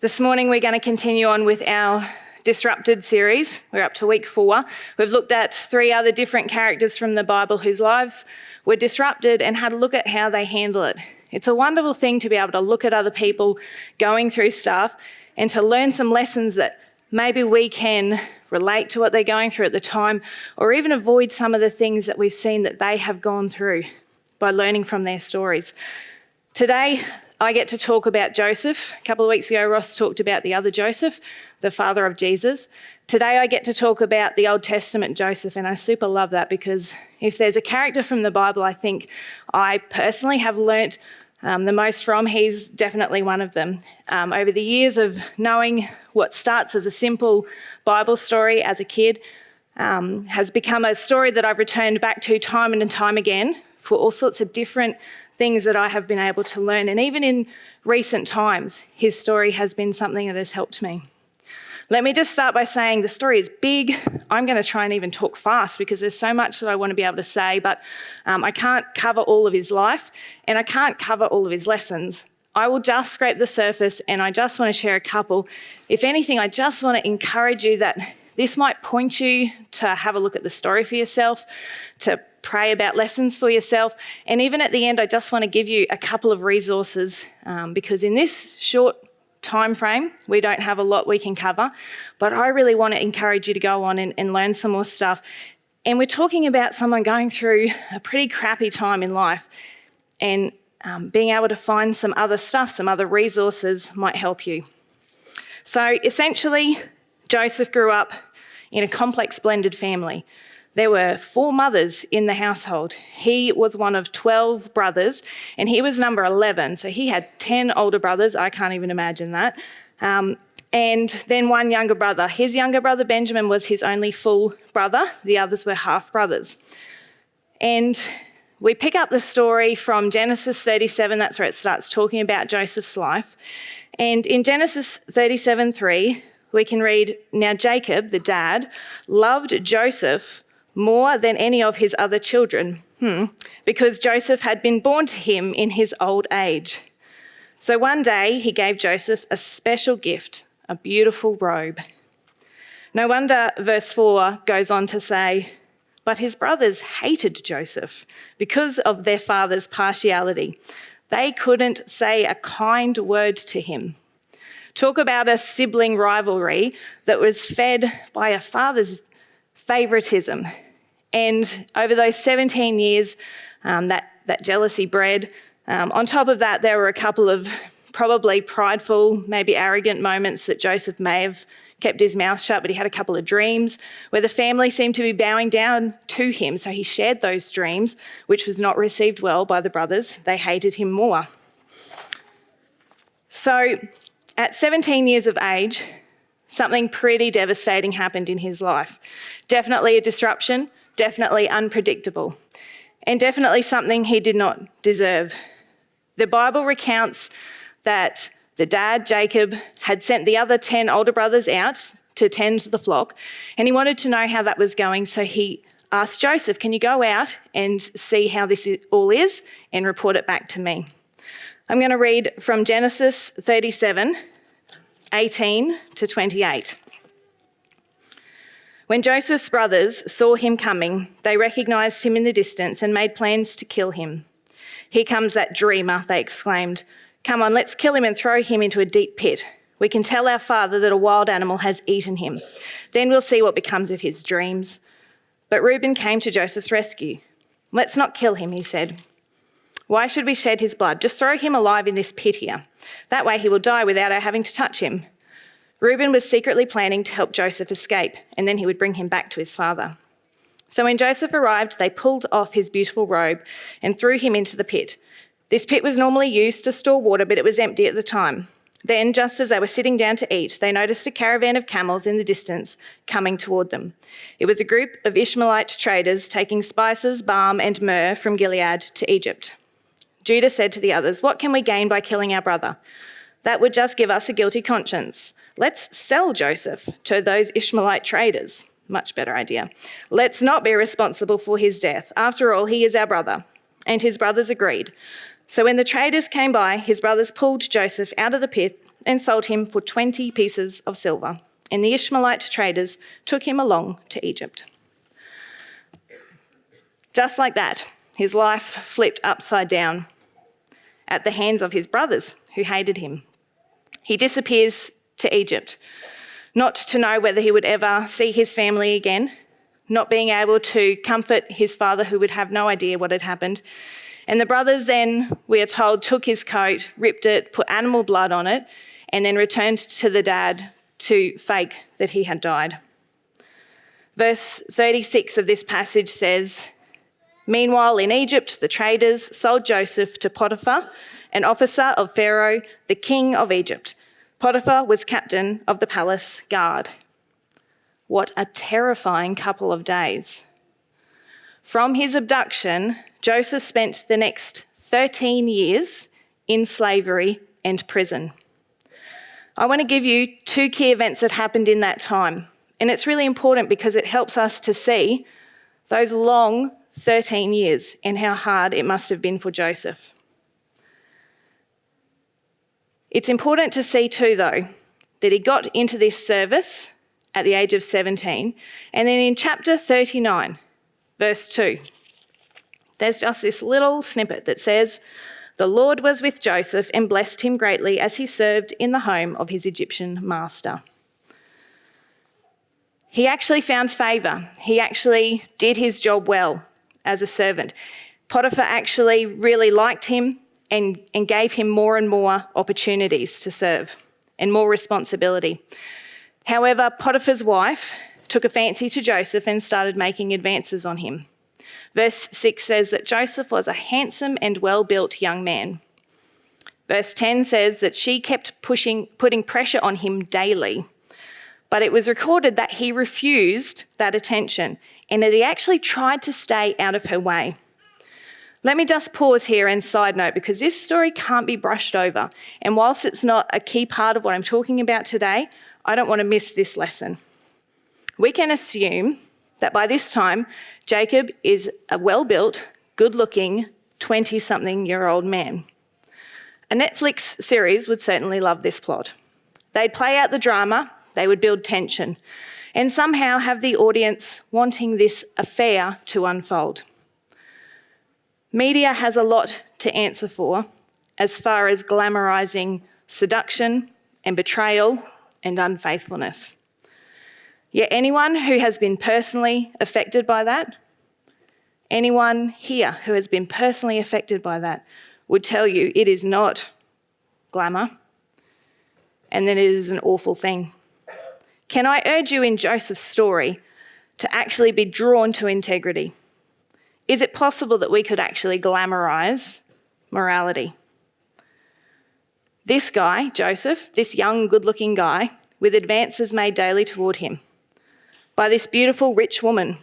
This morning we're going to continue on with our Disrupted series. We're up to week 4. We've looked at 3 other different characters from the Bible whose lives were disrupted and had a look at how they handle it. It's a wonderful thing to be able to look at other people going through stuff and to learn some lessons that maybe we can relate to what they're going through at the time, or even avoid some of the things that we've seen that they have gone through by learning from their stories. Today, I get to talk about Joseph. A couple of weeks ago, Ross talked about the other Joseph, the father of Jesus. Today, I get to talk about the Old Testament Joseph, and I super love that because if there's a character from the Bible I think I personally have learnt the most from, he's definitely one of them. Over the years of knowing what starts as a simple Bible story as a kid has become a story that I've returned back to time and time again for all sorts of different things that I have been able to learn. And even in recent times, his story has been something that has helped me. Let me just start by saying the story is big. I'm going to try and even talk fast because there's so much that I want to be able to say, but I can't cover all of his life and I can't cover all of his lessons. I will just scrape the surface and I just want to share a couple. If anything, I just want to encourage you that this might point you to have a look at the story for yourself, to pray about lessons for yourself. And even at the end, I just want to give you a couple of resources because in this short time frame, we don't have a lot we can cover, but I really want to encourage you to go on and learn some more stuff. And we're talking about someone going through a pretty crappy time in life, and being able to find some other stuff, some other resources might help you. So essentially, Joseph grew up in a complex blended family. There were 4 mothers in the household. He was one of 12 brothers, and he was number 11. So he had 10 older brothers. I can't even imagine that. And then 1 younger brother. His younger brother, Benjamin, was his only full brother. The others were half brothers. And we pick up the story from Genesis 37. That's where it starts talking about Joseph's life. And in Genesis 37:3, we can read, "Now Jacob, the dad, loved Joseph more than any of his other children, because Joseph had been born to him in his old age. So one day he gave Joseph a special gift, a beautiful robe." No wonder verse 4 goes on to say, "But his brothers hated Joseph because of their father's partiality. They couldn't say a kind word to him." Talk about a sibling rivalry that was fed by a father's favoritism. And over those 17 years, that jealousy bred. On top of that, there were a couple of probably prideful, maybe arrogant moments that Joseph may have kept his mouth shut, but he had a couple of dreams where the family seemed to be bowing down to him. So he shared those dreams, which was not received well by the brothers. They hated him more. So at 17 years of age, something pretty devastating happened in his life. Definitely a disruption, definitely unpredictable, and definitely something he did not deserve. The Bible recounts that the dad, Jacob, had sent the other 10 older brothers out to tend the flock, and he wanted to know how that was going, so he asked Joseph, "Can you go out and see how this all is and report it back to me?" I'm going to read from Genesis 37:18 to 28. "When Joseph's brothers saw him coming, they recognised him in the distance and made plans to kill him. 'Here comes that dreamer,' they exclaimed. 'Come on, let's kill him and throw him into a deep pit. We can tell our father that a wild animal has eaten him. Then we'll see what becomes of his dreams.' But Reuben came to Joseph's rescue. 'Let's not kill him,' he said. 'Why should we shed his blood? Just throw him alive in this pit here. That way he will die without our having to touch him.' Reuben was secretly planning to help Joseph escape, and then he would bring him back to his father. So when Joseph arrived, they pulled off his beautiful robe and threw him into the pit. This pit was normally used to store water, but it was empty at the time. Then, just as they were sitting down to eat, they noticed a caravan of camels in the distance coming toward them. It was a group of Ishmaelite traders taking spices, balm, and myrrh from Gilead to Egypt. Judah said to the others, 'What can we gain by killing our brother? That would just give us a guilty conscience. Let's sell Joseph to those Ishmaelite traders.' Much better idea. 'Let's not be responsible for his death. After all, he is our brother.' And his brothers agreed. So when the traders came by, his brothers pulled Joseph out of the pit and sold him for 20 pieces of silver. And the Ishmaelite traders took him along to Egypt. Just like that, his life flipped upside down at the hands of his brothers who hated him. He disappears to Egypt, not to know whether he would ever see his family again, not being able to comfort his father who would have no idea what had happened. And the brothers then, we are told, took his coat, ripped it, put animal blood on it, and then returned to the dad to fake that he had died. Verse 36 of this passage says, "Meanwhile, in Egypt, the traders sold Joseph to Potiphar, an officer of Pharaoh, the king of Egypt. Potiphar was captain of the palace guard." What a terrifying couple of days. From his abduction, Joseph spent the next 13 years in slavery and prison. I want to give you two key events that happened in that time. And it's really important because it helps us to see those long 13 years and how hard it must have been for Joseph. It's important to see too, though, that he got into this service at the age of 17. And then in chapter 39, verse 2, there's just this little snippet that says, "The Lord was with Joseph and blessed him greatly as he served in the home of his Egyptian master." He actually found favour. He actually did his job well as a servant. Potiphar actually really liked him and gave him more and more opportunities to serve and more responsibility. However, Potiphar's wife took a fancy to Joseph and started making advances on him. Verse 6 says that Joseph was a handsome and well-built young man. Verse 10 says that she kept putting pressure on him daily. But it was recorded that he refused that attention and that he actually tried to stay out of her way. Let me just pause here and side note, because this story can't be brushed over. And whilst it's not a key part of what I'm talking about today, I don't want to miss this lesson. We can assume that by this time, Jacob is a well-built, good-looking, 20-something-year-old man. A Netflix series would certainly love this plot. They'd play out the drama, they would build tension, and somehow have the audience wanting this affair to unfold. Media has a lot to answer for as far as glamorising seduction and betrayal and unfaithfulness. Yet anyone who has been personally affected by that, anyone here who has been personally affected by that, would tell you it is not glamour and that it is an awful thing. Can I urge you in Joseph's story to actually be drawn to integrity? Is it possible that we could actually glamorise morality? This guy, Joseph, this young, good-looking guy, with advances made daily toward him by this beautiful, rich woman,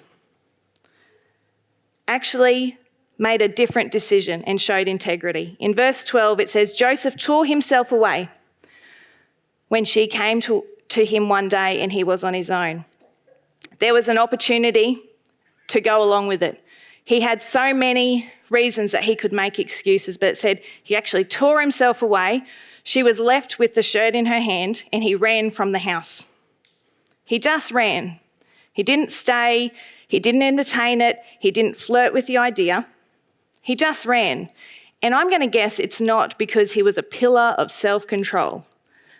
actually made a different decision and showed integrity. In verse 12, it says, "Joseph tore himself away when she came to him one day and he was on his own." There was an opportunity to go along with it. He had so many reasons that he could make excuses, but it said he actually tore himself away. She was left with the shirt in her hand and he ran from the house. He just ran. He didn't stay. He didn't entertain it. He didn't flirt with the idea. He just ran. And I'm going to guess it's not because he was a pillar of self-control.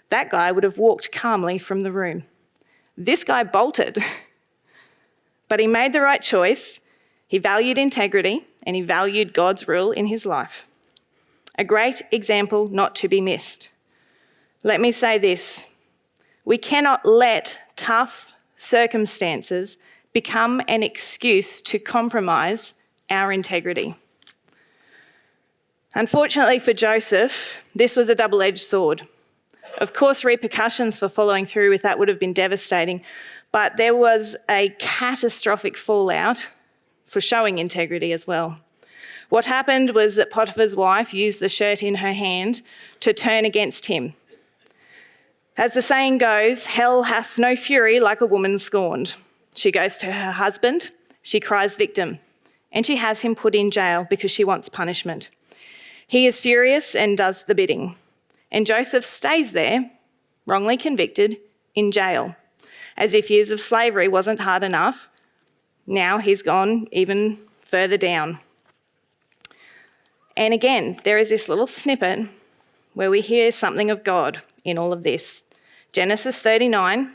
That guy would have walked calmly from the room. This guy bolted. But he made the right choice. He valued integrity and he valued God's rule in his life. A great example not to be missed. Let me say this. We cannot let tough circumstances become an excuse to compromise our integrity. Unfortunately for Joseph, this was a double-edged sword. Of course, repercussions for following through with that would have been devastating, but there was a catastrophic fallout for showing integrity as well. What happened was that Potiphar's wife used the shirt in her hand to turn against him. As the saying goes, hell hath no fury like a woman scorned. She goes to her husband, she cries victim, and she has him put in jail because she wants punishment. He is furious and does the bidding. And Joseph stays there, wrongly convicted, in jail, as if years of slavery wasn't hard enough. Now he's gone even further down. And again, there is this little snippet where we hear something of God in all of this. Genesis 39,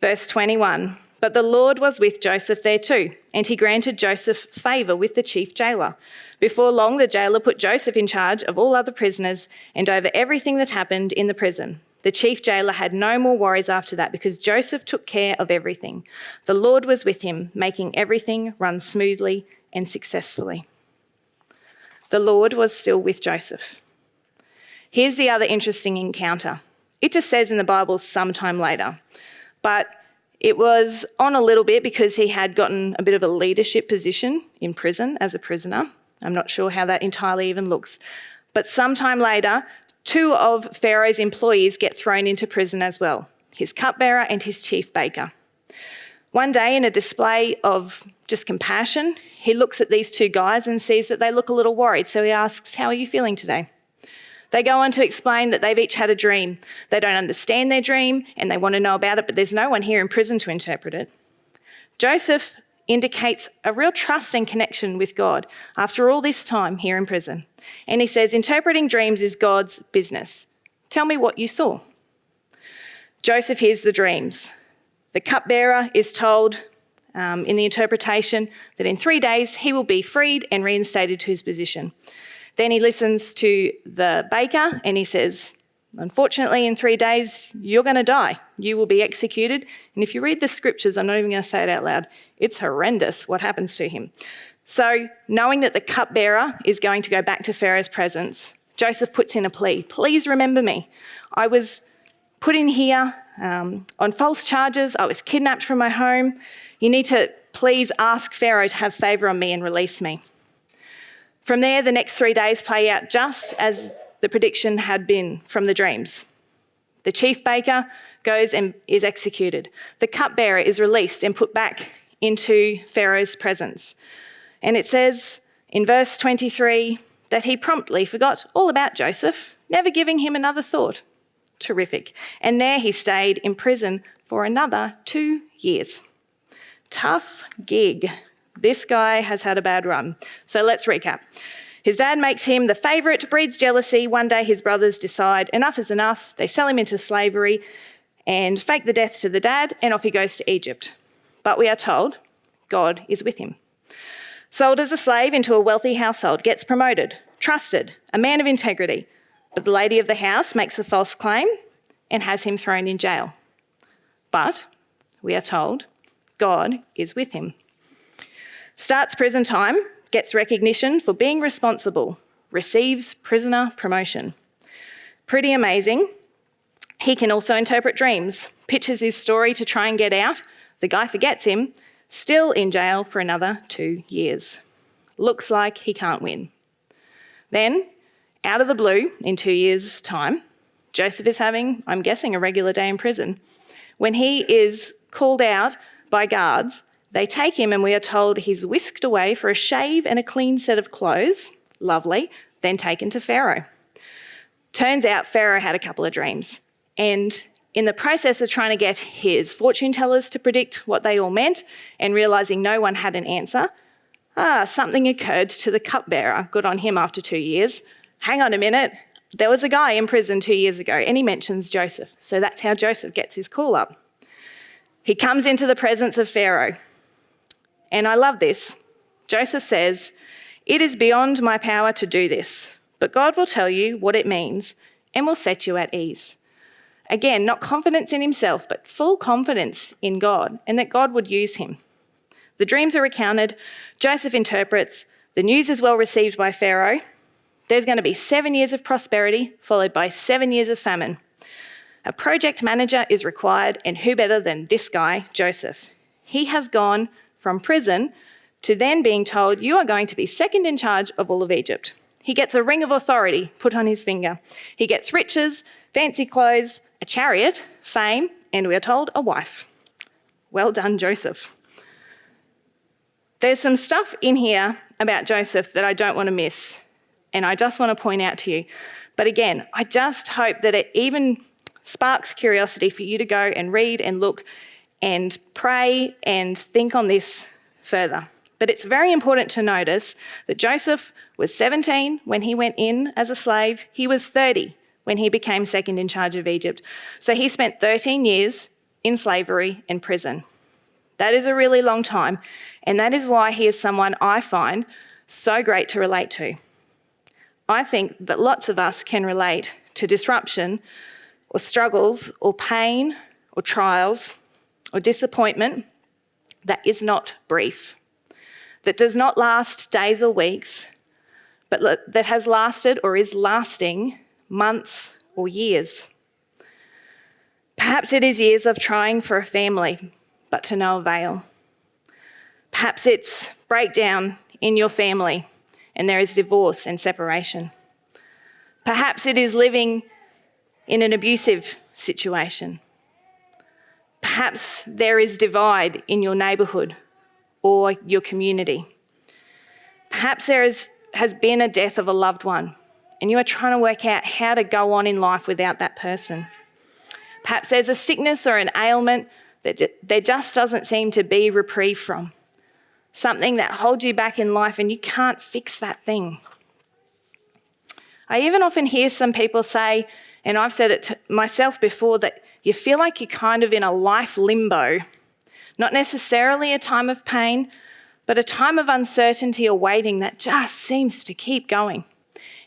verse 21. But the Lord was with Joseph there too, and he granted Joseph favour with the chief jailer. Before long, the jailer put Joseph in charge of all other prisoners and over everything that happened in the prison. The chief jailer had no more worries after that because Joseph took care of everything. The Lord was with him, making everything run smoothly and successfully. The Lord was still with Joseph. Here's the other interesting encounter. It just says in the Bible sometime later, but it was on a little bit because he had gotten a bit of a leadership position in prison as a prisoner. I'm not sure how that entirely even looks. But sometime later, 2 of Pharaoh's employees get thrown into prison as well, his cupbearer and his chief baker. One day, in a display of just compassion, he looks at these 2 guys and sees that they look a little worried, so he asks, "How are you feeling today?" They go on to explain that they've each had a dream. They don't understand their dream and they want to know about it, but there's no one here in prison to interpret it. Joseph indicates a real trust and connection with God after all this time here in prison. And he says, interpreting dreams is God's business. Tell me what you saw. Joseph hears the dreams. The cupbearer is told in the interpretation that in 3 days he will be freed and reinstated to his position. Then he listens to the baker and he says, unfortunately, in 3 days, you're going to die. You will be executed. And if you read the scriptures, I'm not even going to say it out loud, it's horrendous what happens to him. So knowing that the cupbearer is going to go back to Pharaoh's presence, Joseph puts in a plea. Please remember me. I was put in here on false charges. I was kidnapped from my home. You need to please ask Pharaoh to have favour on me and release me. From there, the next 3 days play out just as the prediction had been from the dreams. The chief baker goes and is executed. The cupbearer is released and put back into Pharaoh's presence. And it says in verse 23 that he promptly forgot all about Joseph, never giving him another thought. Terrific. And there he stayed in prison for another 2 years. Tough gig. This guy has had a bad run. So let's recap. His dad makes him the favourite, breeds jealousy. One day his brothers decide enough is enough. They sell him into slavery and fake the death to the dad, and off he goes to Egypt. But we are told God is with him. Sold as a slave into a wealthy household, gets promoted, trusted, a man of integrity. But the lady of the house makes a false claim and has him thrown in jail. But we are told God is with him. Starts prison time, gets recognition for being responsible, receives prisoner promotion. Pretty amazing. He can also interpret dreams, pitches his story to try and get out. The guy forgets him, still in jail for another 2 years. Looks like he can't win. Then, out of the blue, in 2 years' time, Joseph is having, I'm guessing, a regular day in prison. When he is called out by guards, they take him and we are told he's whisked away for a shave and a clean set of clothes. Lovely. Then taken to Pharaoh. Turns out Pharaoh had a couple of dreams. And in the process of trying to get his fortune tellers to predict what they all meant and realising no one had an answer, something occurred to the cupbearer. Good on him after 2 years. Hang on a minute. There was a guy in prison 2 years ago and he mentions Joseph. So that's how Joseph gets his call up. He comes into the presence of Pharaoh. And I love this. Joseph says, "It is beyond my power to do this, but God will tell you what it means and will set you at ease." Again, not confidence in himself, but full confidence in God and that God would use him. The dreams are recounted. Joseph interprets. The news is well received by Pharaoh. There's going to be 7 years of prosperity, followed by 7 years of famine. A project manager is required, and who better than this guy, Joseph? He has gone from prison to then being told, you are going to be second in charge of all of Egypt. He gets a ring of authority put on his finger. He gets riches, fancy clothes, a chariot, fame, and we are told a wife. Well done, Joseph. There's some stuff in here about Joseph that I don't want to miss. And I just want to point out to you. But again, I just hope that it even sparks curiosity for you to go and read and look and pray and think on this further. But it's very important to notice that Joseph was 17 when he went in as a slave. He was 30 when he became second in charge of Egypt. So he spent 13 years in slavery and prison. That is a really long time, and that is why he is someone I find so great to relate to. I think that lots of us can relate to disruption or struggles or pain or trials or disappointment that is not brief, that does not last days or weeks, but that has lasted or is lasting months or years. Perhaps it is years of trying for a family, but to no avail. Perhaps it's breakdown in your family and there is divorce and separation. Perhaps it is living in an abusive situation. Perhaps there is divide in your neighbourhood or your community. Perhaps there has been a death of a loved one and you are trying to work out how to go on in life without that person. Perhaps there's a sickness or an ailment that there just doesn't seem to be reprieve from. Something that holds you back in life and you can't fix that thing. I even often hear some people say, and I've said it to myself before, that you feel like you're kind of in a life limbo. Not necessarily a time of pain, but a time of uncertainty or waiting that just seems to keep going.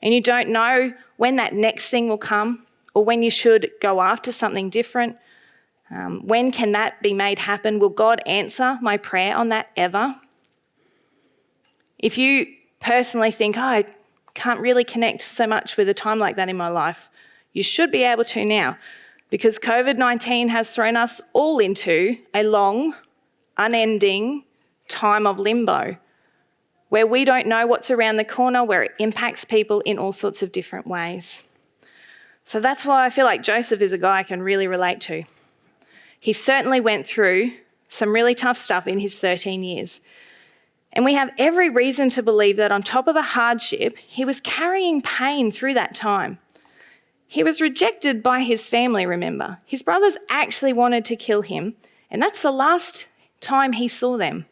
And you don't know when that next thing will come or when you should go after something different. When can that be made happen? Will God answer my prayer on that ever? If you personally think, I can't really connect so much with a time like that in my life, you should be able to now, because COVID-19 has thrown us all into a long, unending time of limbo where we don't know what's around the corner, where it impacts people in all sorts of different ways. So that's why I feel like Joseph is a guy I can really relate to. He certainly went through some really tough stuff in his 13 years. And we have every reason to believe that on top of the hardship, he was carrying pain through that time. He was rejected by his family, remember. His brothers actually wanted to kill him, and that's the last time he saw them.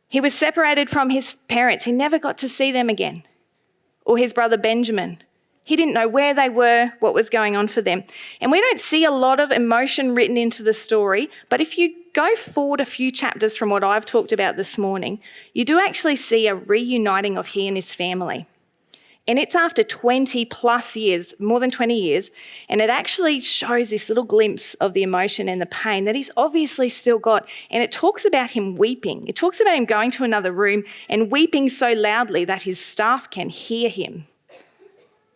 He was separated from his parents. He never got to see them again. Or his brother Benjamin. He didn't know where they were, what was going on for them. And we don't see a lot of emotion written into the story, but if you go forward a few chapters from what I've talked about this morning, you do actually see a reuniting of he and his family. And it's after 20 plus years, more than 20 years, and it actually shows this little glimpse of the emotion and the pain that he's obviously still got. And it talks about him weeping. It talks about him going to another room and weeping so loudly that his staff can hear him.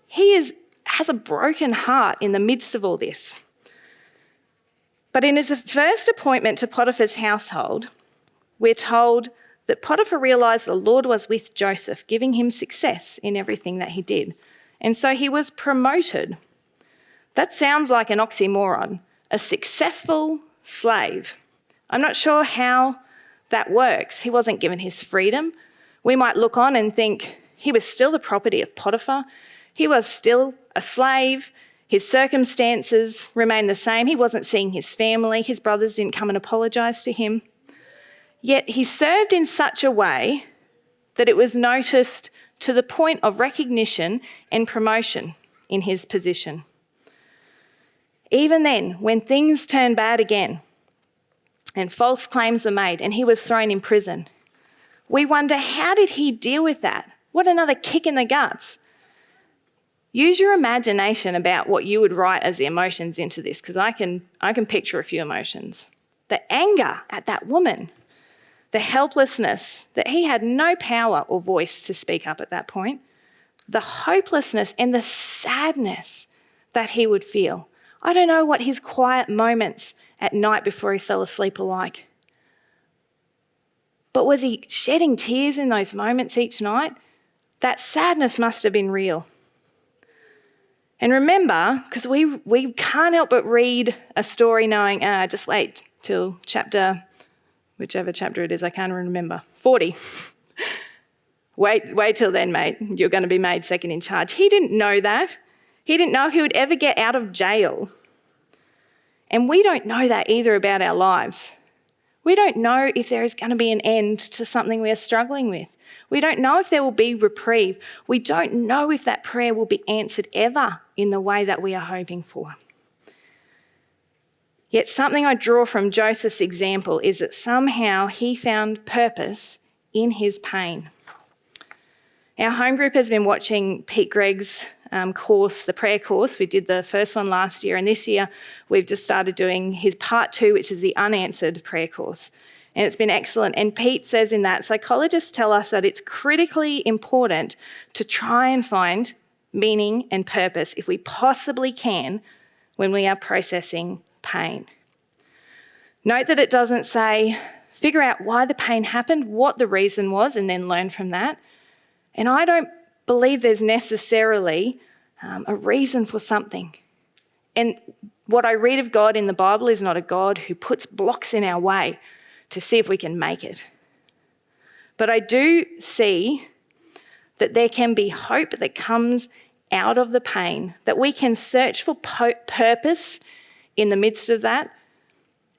He has a broken heart in the midst of all this. But in his first appointment to Potiphar's household, we're told that Potiphar realised the Lord was with Joseph, giving him success in everything that he did. And so he was promoted. That sounds like an oxymoron, a successful slave. I'm not sure how that works. He wasn't given his freedom. We might look on and think he was still the property of Potiphar. He was still a slave. His circumstances remained the same. He wasn't seeing his family. His brothers didn't come and apologise to him. Yet he served in such a way that it was noticed to the point of recognition and promotion in his position. Even then, when things turned bad again and false claims were made and he was thrown in prison, we wonder, how did he deal with that? What another kick in the guts. Use your imagination about what you would write as the emotions into this, because I can picture a few emotions. The anger at that woman, the helplessness that he had no power or voice to speak up at that point, the hopelessness and the sadness that he would feel. I don't know what his quiet moments at night before he fell asleep are like. But was he shedding tears in those moments each night? That sadness must have been real. And remember, because we can't help but read a story knowing, just wait till whichever chapter it is, I can't remember, 40. Wait till then, mate. You're going to be made second in charge. He didn't know that. He didn't know if he would ever get out of jail. And we don't know that either about our lives. We don't know if there is going to be an end to something we are struggling with. We don't know if there will be reprieve. We don't know if that prayer will be answered ever in the way that we are hoping for. Yet something I draw from Joseph's example is that somehow he found purpose in his pain. Our home group has been watching Pete Gregg's course, the prayer course. We did the first one last year, and this year we've just started doing his part 2, which is the unanswered prayer course. And it's been excellent. And Pete says in that, psychologists tell us that it's critically important to try and find meaning and purpose, if we possibly can, when we are processing pain. Note that it doesn't say, figure out why the pain happened, what the reason was, and then learn from that. And I don't believe there's necessarily a reason for something. And what I read of God in the Bible is not a God who puts blocks in our way to see if we can make it. But I do see that there can be hope that comes out of the pain, that we can search for purpose in the midst of that.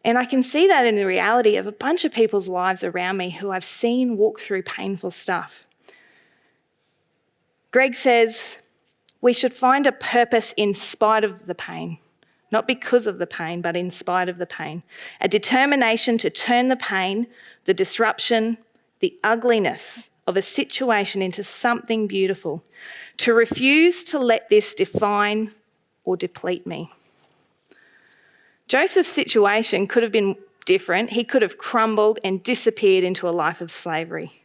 And I can see that in the reality of a bunch of people's lives around me who I've seen walk through painful stuff. Gregg says we should find a purpose in spite of the pain, not because of the pain, but in spite of the pain. A determination to turn the pain, the disruption, the ugliness of a situation into something beautiful, to refuse to let this define or deplete me. Joseph's situation could have been different. He could have crumbled and disappeared into a life of slavery.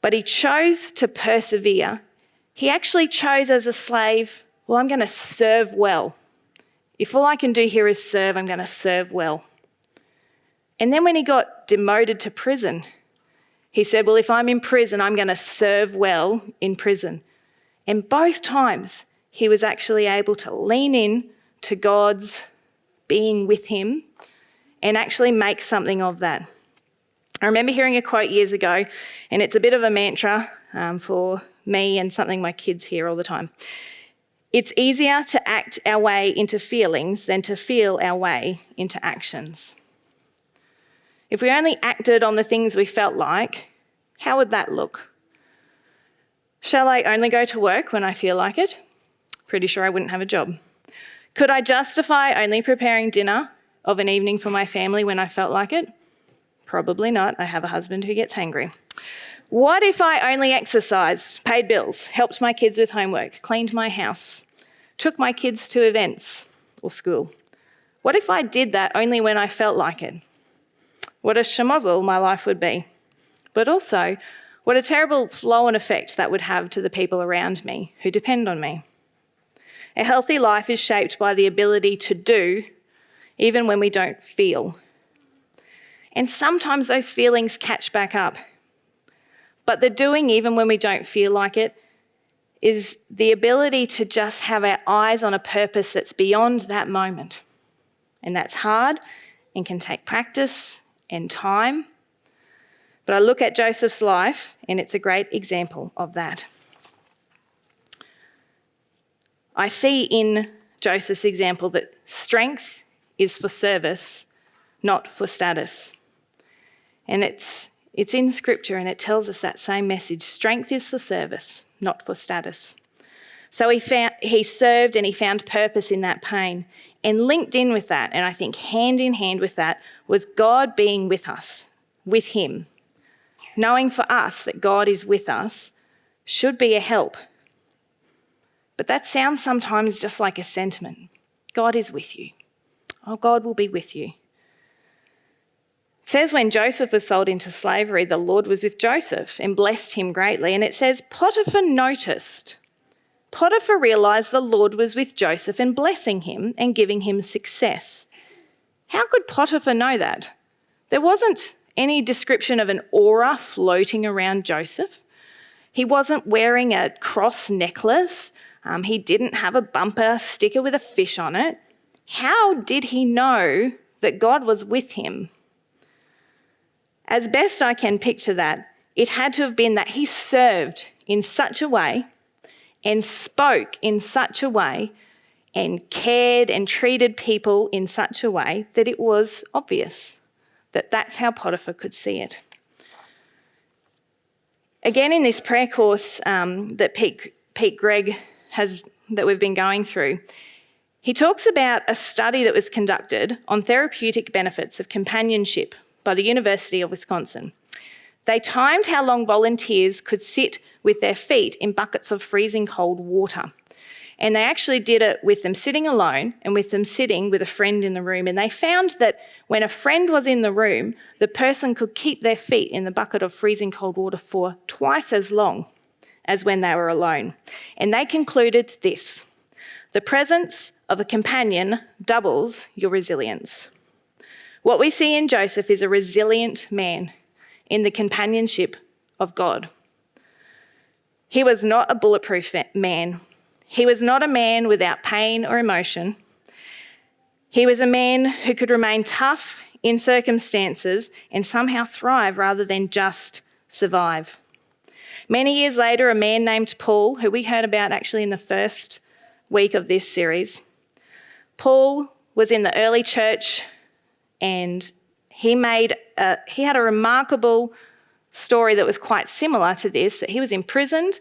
But he chose to persevere. He actually chose as a slave, well, I'm going to serve well. If all I can do here is serve, I'm going to serve well. And then when he got demoted to prison, he said, well, if I'm in prison, I'm going to serve well in prison. And both times he was actually able to lean in to God's being with him and actually make something of that. I remember hearing a quote years ago, and it's a bit of a mantra for me and something my kids hear all the time. It's easier to act our way into feelings than to feel our way into actions. If we only acted on the things we felt like, how would that look? Shall I only go to work when I feel like it? Pretty sure I wouldn't have a job. Could I justify only preparing dinner of an evening for my family when I felt like it? Probably not. I have a husband who gets hangry. What if I only exercised, paid bills, helped my kids with homework, cleaned my house, took my kids to events or school? What if I did that only when I felt like it? What a schmozzle my life would be. But also, what a terrible flow-on effect that would have to the people around me who depend on me. A healthy life is shaped by the ability to do, even when we don't feel. And sometimes those feelings catch back up. But the doing, even when we don't feel like it, is the ability to just have our eyes on a purpose that's beyond that moment. And that's hard and can take practice and time. But I look at Joseph's life, and it's a great example of that. I see in Joseph's example that strength is for service, not for status. And it's in Scripture, and it tells us that same message. Strength is for service, not for status. So he served and he found purpose in that pain. And linked in with that, and I think hand in hand with that, was God being with us, with him. Knowing for us that God is with us should be a help. But that sounds sometimes just like a sentiment. God is with you. Oh, God will be with you. It says when Joseph was sold into slavery, the Lord was with Joseph and blessed him greatly. And it says Potiphar noticed. Potiphar realised the Lord was with Joseph and blessing him and giving him success. How could Potiphar know that? There wasn't any description of an aura floating around Joseph. He wasn't wearing a cross necklace. He didn't have a bumper sticker with a fish on it. How did he know that God was with him? As best I can picture that, it had to have been that he served in such a way and spoke in such a way and cared and treated people in such a way that it was obvious that that's how Potiphar could see it. Again, in this prayer course that Pete Gregg has, that we've been going through, he talks about a study that was conducted on therapeutic benefits of companionship by the University of Wisconsin. They timed how long volunteers could sit with their feet in buckets of freezing cold water. And they actually did it with them sitting alone and with them sitting with a friend in the room. And they found that when a friend was in the room, the person could keep their feet in the bucket of freezing cold water for twice as long as when they were alone. And they concluded this: the presence of a companion doubles your resilience. What we see in Joseph is a resilient man in the companionship of God. He was not a bulletproof man. He was not a man without pain or emotion. He was a man who could remain tough in circumstances and somehow thrive rather than just survive. Many years later, a man named Paul, who we heard about actually in the first week of this series, Paul was in the early church, and he had a remarkable story that was quite similar to this, that he was imprisoned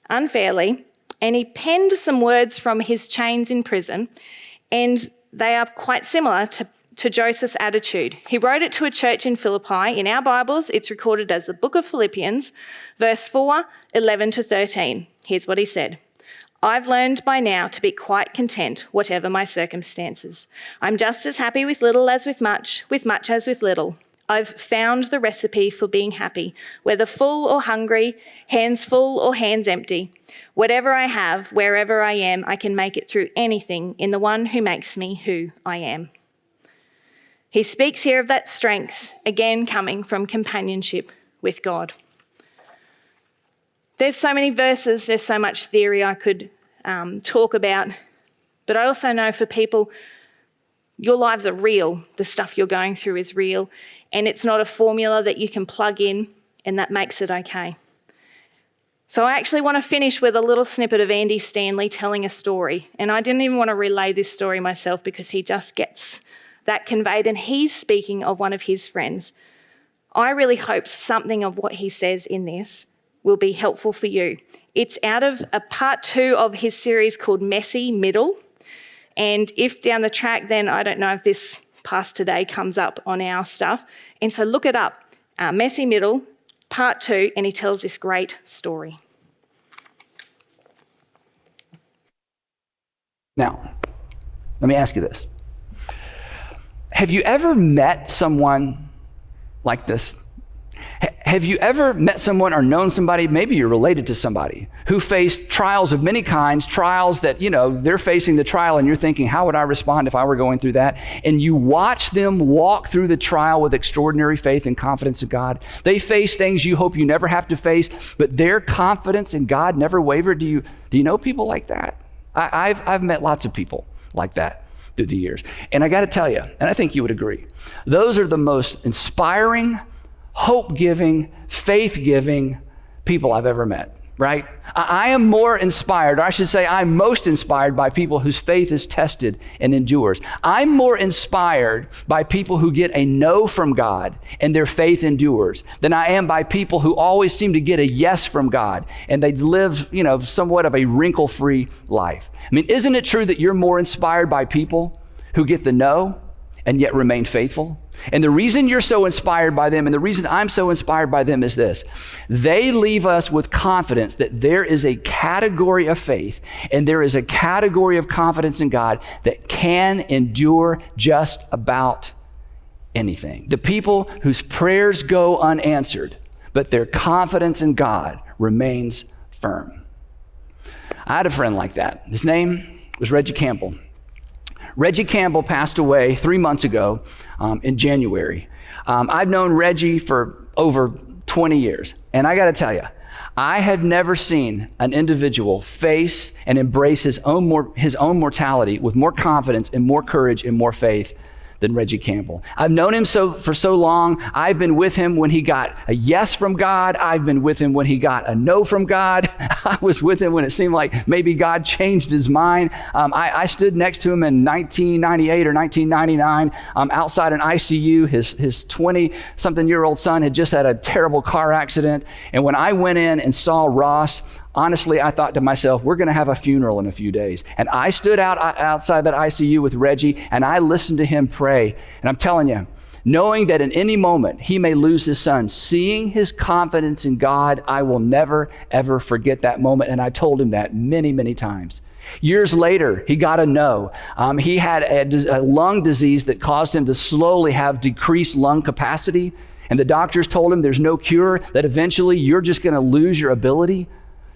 unfairly, and he penned some words from his chains in prison, and they are quite similar to Joseph's attitude. He wrote it to a church in Philippi. In our Bibles, it's recorded as the book of Philippians, verse 4, 11 to 13. Here's what he said: I've learned by now to be quite content, whatever my circumstances. I'm just as happy with little as with much as with little. I've found the recipe for being happy, whether full or hungry, hands full or hands empty. Whatever I have, wherever I am, I can make it through anything in the one who makes me who I am. He speaks here of that strength, again coming from companionship with God. There's so many verses, there's so much theory I could talk about, but I also know for people, your lives are real. The stuff you're going through is real, and it's not a formula that you can plug in and that makes it okay. So I actually want to finish with a little snippet of Andy Stanley telling a story, and I didn't even want to relay this story myself because he just gets that conveyed, and he's speaking of one of his friends. I really hope something of what he says in this will be helpful for you. It's out of a part 2 of his series called Messy Middle. And if down the track, then I don't know if this past today comes up on our stuff. And so look it up, Messy Middle, part 2, and he tells this great story. Now, let me ask you this. Have you ever met someone like this? Have you ever met someone or known somebody, maybe you're related to somebody, who faced trials of many kinds, trials that, they're facing the trial and you're thinking, how would I respond if I were going through that? And you watch them walk through the trial with extraordinary faith and confidence in God. They face things you hope you never have to face, but their confidence in God never wavered. Do you know people like that? I've met lots of people like that through the years. And I got to tell you, and I think you would agree, those are the most inspiring, hope-giving, faith-giving people I've ever met, right? I am more inspired, or I should say I'm most inspired by people whose faith is tested and endures. I'm more inspired by people who get a no from God and their faith endures than I am by people who always seem to get a yes from God and they live, somewhat of a wrinkle-free life. I mean, isn't it true that you're more inspired by people who get the no and yet remain faithful? And the reason you're so inspired by them and the reason I'm so inspired by them is this: they leave us with confidence that there is a category of faith and there is a category of confidence in God that can endure just about anything. The people whose prayers go unanswered, but their confidence in God remains firm. I had a friend like that. His name was Reggie Campbell. Reggie Campbell passed away 3 months ago in January. I've known Reggie for over 20 years. And I got to tell you, I had never seen an individual face and embrace his own mortality with more confidence and more courage and more faith than Reggie Campbell. I've known him for so long. I've been with him when he got a yes from God. I've been with him when he got a no from God. I was with him when it seemed like maybe God changed his mind. I stood next to him in 1998 or 1999 outside an ICU. His 20-something-year-old son had just had a terrible car accident. And when I went in and saw Ross, honestly, I thought to myself, we're going to have a funeral in a few days. And I stood outside that ICU with Reggie, and I listened to him pray. And I'm telling you, knowing that in any moment he may lose his son, seeing his confidence in God, I will never, ever forget that moment. And I told him that many, many times. Years later, he got a no. He had a lung disease that caused him to slowly have decreased lung capacity. And the doctors told him there's no cure, that eventually you're just going to lose your ability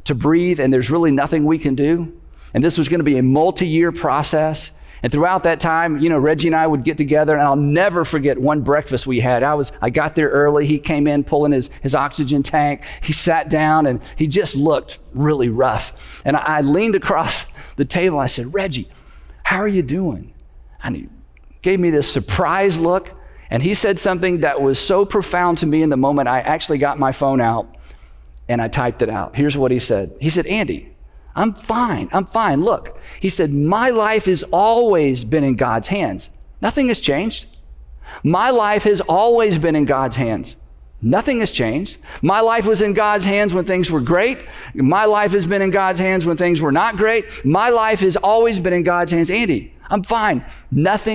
to breathe, and there's really nothing we can do. And this was going to be a multi-year process. And throughout that time, Reggie and I would get together, and I'll never forget one breakfast we had. I got there early. He came in pulling his oxygen tank. He sat down, and he just looked really rough. And I leaned across the table. I said, Reggie, how are you doing? And he gave me this surprised look, and he said something that was so profound to me in the moment. I actually got my phone out, and I typed it out. Here's what he said. He said, Andy, I'm fine. Look, he said, my life has always been in God's hands. Nothing has changed. My life has always been in God's hands. Nothing has changed. My life was in God's hands when things were great. My life has been in God's hands when things were not great. My life has always been in God's hands. Andy, I'm fine. Nothing